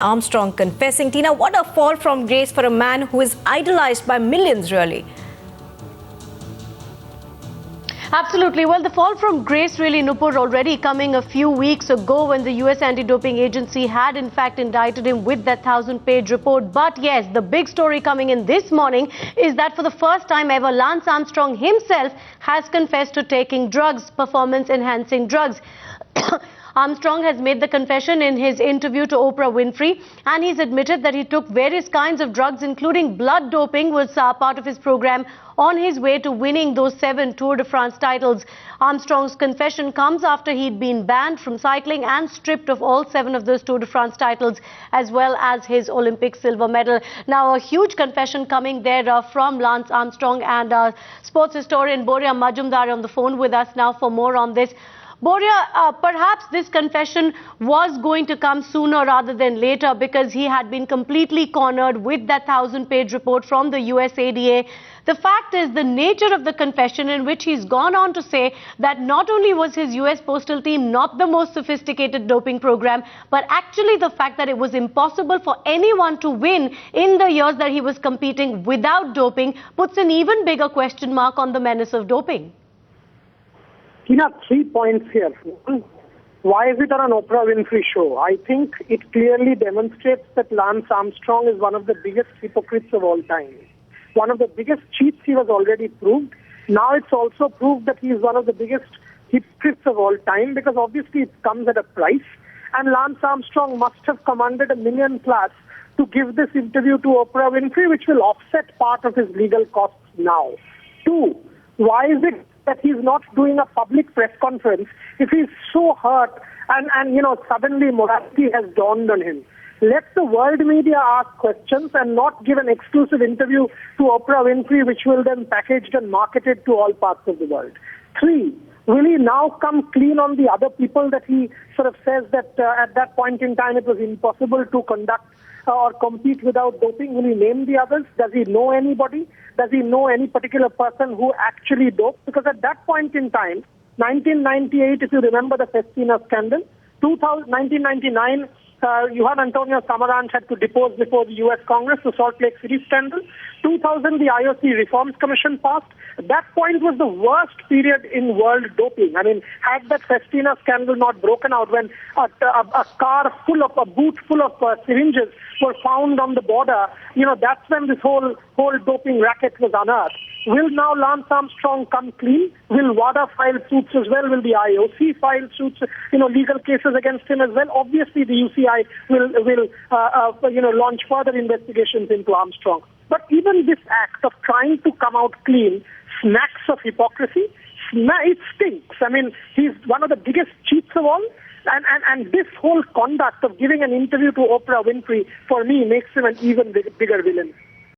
Armstrong confessing. Tina, what a fall from grace for a man who is idolized by millions, really. Absolutely. Well, the fall from grace really, Nupur, already coming a few weeks ago when the US anti-doping agency had in fact indicted him with that 1,000-page report. But yes, the big story coming in this morning is that for the first time ever, Lance Armstrong himself has confessed to taking drugs, performance-enhancing drugs. Armstrong has made the confession in his interview to Oprah Winfrey, and he's admitted that he took various kinds of drugs, including blood doping, was part of his program on his way to winning those 7 Tour de France titles. Armstrong's confession comes after he'd been banned from cycling and stripped of all 7 of those Tour de France titles, as well as his Olympic silver medal. Now, a huge confession coming there from Lance Armstrong, and sports historian Boria Majumdar on the phone with us now for more on this. Boria, perhaps this confession was going to come sooner rather than later because he had been completely cornered with that 1,000-page report from the USADA. The fact is, the nature of the confession, in which he's gone on to say that not only was his US postal team not the most sophisticated doping program, but actually the fact that it was impossible for anyone to win in the years that he was competing without doping, puts an even bigger question mark on the menace of doping. Tina, 3 points here. One, why is it on an Oprah Winfrey show? I think it clearly demonstrates that Lance Armstrong is one of the biggest hypocrites of all time. One of the biggest cheats he was already proved. Now it's also proved that he is one of the biggest hypocrites of all time, because obviously it comes at a price. And Lance Armstrong must have commanded $1 million plus to give this interview to Oprah Winfrey, which will offset part of his legal costs now. 2, why is it that he's not doing a public press conference if he's so hurt and suddenly morality has dawned on him? Let the world media ask questions and not give an exclusive interview to Oprah Winfrey, which will then packaged and marketed to all parts of the world. 3, will he now come clean on the other people that he sort of says that at that point in time it was impossible to conduct or compete without doping? Will he name the others? Does he know anybody? Does he know any particular person who actually doped? Because at that point in time, 1998, if you remember the Festina scandal, 1999, Juan Antonio Samaranch had to depose before the U.S. Congress, the Salt Lake City scandal. 2000, the IOC Reforms Commission passed. That point was the worst period in world doping. I mean, had that Festina scandal not broken out, when a boot full of syringes were found on the border, that's when this whole doping racket was unearthed. Will now Lance Armstrong come clean? Will WADA file suits as well? Will the IOC file suits, legal cases against him as well? Obviously, the UCI will launch further investigations into Armstrong. But even this act of trying to come out clean smacks of hypocrisy. It stinks. I mean, he's one of the biggest cheats of all. And this whole conduct of giving an interview to Oprah Winfrey, for me, makes him an even bigger villain.